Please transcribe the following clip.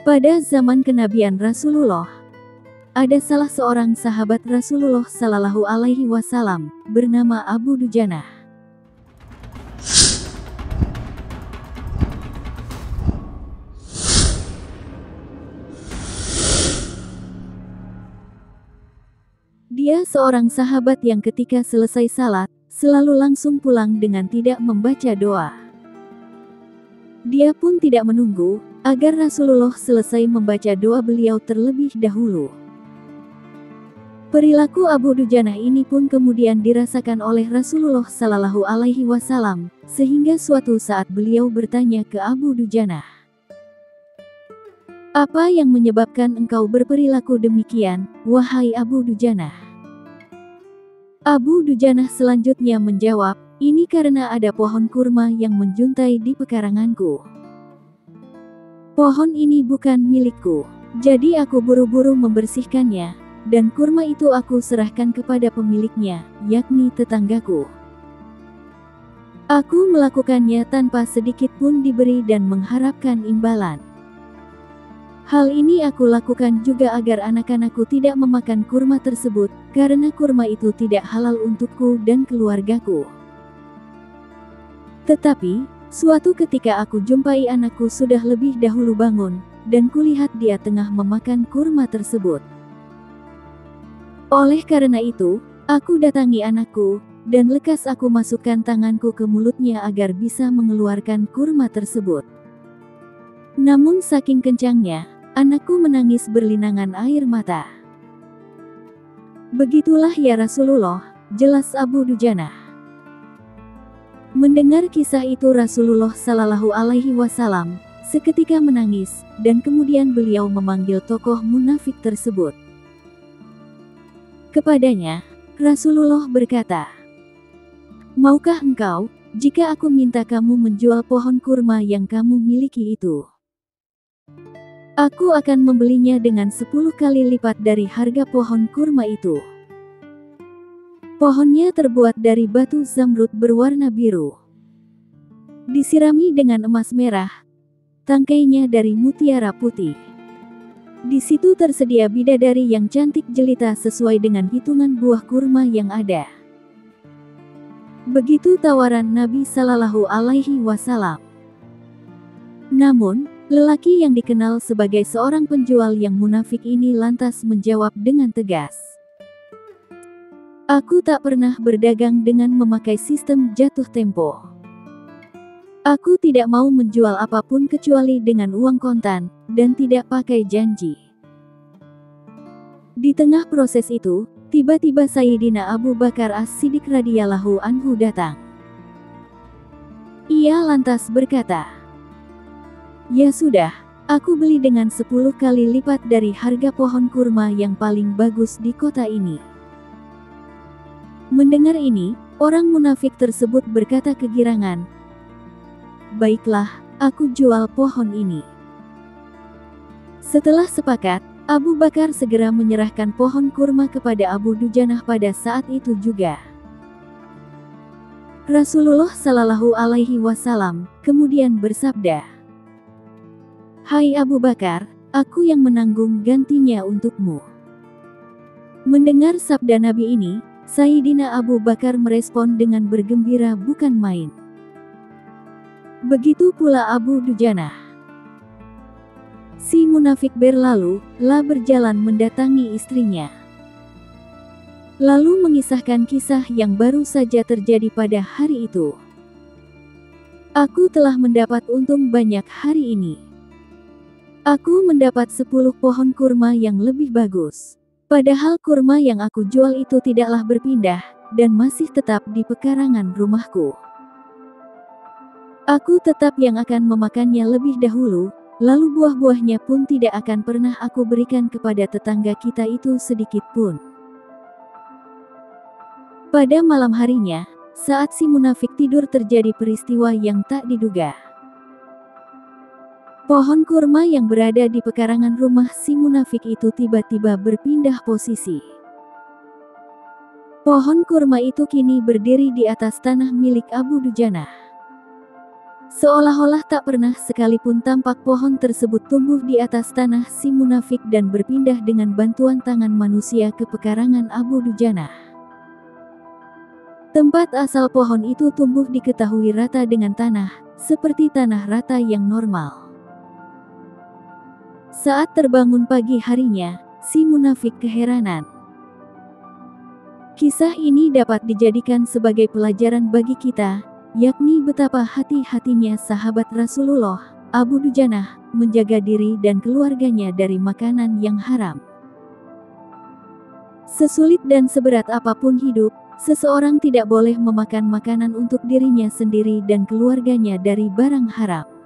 Pada zaman kenabian Rasulullah, ada salah seorang sahabat Rasulullah Shallallahu Alaihi Wasallam bernama Abu Dujanah. Dia seorang sahabat yang ketika selesai salat, selalu langsung pulang dengan tidak membaca doa. Dia pun tidak menunggu agar Rasulullah selesai membaca doa beliau terlebih dahulu. Perilaku Abu Dujanah ini pun kemudian dirasakan oleh Rasulullah Shallallahu Alaihi Wasallam, sehingga suatu saat beliau bertanya ke Abu Dujanah, "Apa yang menyebabkan engkau berperilaku demikian, wahai Abu Dujanah?" Abu Dujanah selanjutnya menjawab, "Ini karena ada pohon kurma yang menjuntai di pekaranganku. Pohon ini bukan milikku, jadi aku buru-buru membersihkannya, dan kurma itu aku serahkan kepada pemiliknya, yakni tetanggaku. Aku melakukannya tanpa sedikit pun diberi dan mengharapkan imbalan. Hal ini aku lakukan juga agar anak-anakku tidak memakan kurma tersebut, karena kurma itu tidak halal untukku dan keluargaku. Tetapi, suatu ketika aku jumpai anakku sudah lebih dahulu bangun, dan kulihat dia tengah memakan kurma tersebut. Oleh karena itu, aku datangi anakku, dan lekas aku masukkan tanganku ke mulutnya agar bisa mengeluarkan kurma tersebut. Namun saking kencangnya, anakku menangis berlinangan air mata." "Begitulah ya Rasulullah," jelas Abu Dujanah. Mendengar kisah itu Rasulullah Shallallahu Alaihi Wasallam seketika menangis, dan kemudian beliau memanggil tokoh munafik tersebut. Kepadanya, Rasulullah berkata, "Maukah engkau, jika aku minta kamu menjual pohon kurma yang kamu miliki itu? Aku akan membelinya dengan 10 kali lipat dari harga pohon kurma itu. Pohonnya terbuat dari batu zamrud berwarna biru, disirami dengan emas merah, tangkainya dari mutiara putih. Di situ tersedia bidadari yang cantik jelita sesuai dengan hitungan buah kurma yang ada." Begitu tawaran Nabi Sallallahu Alaihi Wasallam. Namun, lelaki yang dikenal sebagai seorang penjual yang munafik ini lantas menjawab dengan tegas, "Aku tak pernah berdagang dengan memakai sistem jatuh tempo. Aku tidak mau menjual apapun kecuali dengan uang kontan, dan tidak pakai janji." Di tengah proses itu, tiba-tiba Sayyidina Abu Bakar As-Siddiq radhiyallahu anhu datang. Ia lantas berkata, "Ya sudah, aku beli dengan 10 kali lipat dari harga pohon kurma yang paling bagus di kota ini." Mendengar ini, orang munafik tersebut berkata kegirangan, "Baiklah, aku jual pohon ini." Setelah sepakat, Abu Bakar segera menyerahkan pohon kurma kepada Abu Dujanah pada saat itu juga. Rasulullah Shallallahu Alaihi Wasallam kemudian bersabda, "Hai Abu Bakar, aku yang menanggung gantinya untukmu." Mendengar sabda Nabi ini, Sayyidina Abu Bakar merespon dengan bergembira bukan main. Begitu pula Abu Dujanah. Si munafik berlalu berjalan mendatangi istrinya, lalu mengisahkan kisah yang baru saja terjadi pada hari itu. "Aku telah mendapat untung banyak hari ini. Aku mendapat 10 pohon kurma yang lebih bagus. Padahal kurma yang aku jual itu tidaklah berpindah, dan masih tetap di pekarangan rumahku. Aku tetap yang akan memakannya lebih dahulu, lalu buah-buahnya pun tidak akan pernah aku berikan kepada tetangga kita itu sedikit pun." Pada malam harinya, saat si munafik tidur terjadi peristiwa yang tak diduga. Pohon kurma yang berada di pekarangan rumah si munafik itu tiba-tiba berpindah posisi. Pohon kurma itu kini berdiri di atas tanah milik Abu Dujanah. Seolah-olah tak pernah sekalipun tampak pohon tersebut tumbuh di atas tanah si munafik dan berpindah dengan bantuan tangan manusia ke pekarangan Abu Dujana. Tempat asal pohon itu tumbuh diketahui rata dengan tanah, seperti tanah rata yang normal. Saat terbangun pagi harinya, si munafik keheranan. Kisah ini dapat dijadikan sebagai pelajaran bagi kita, yakni betapa hati-hatinya sahabat Rasulullah, Abu Dujanah, menjaga diri dan keluarganya dari makanan yang haram. Sesulit dan seberat apapun hidup, seseorang tidak boleh memakan makanan untuk dirinya sendiri dan keluarganya dari barang haram.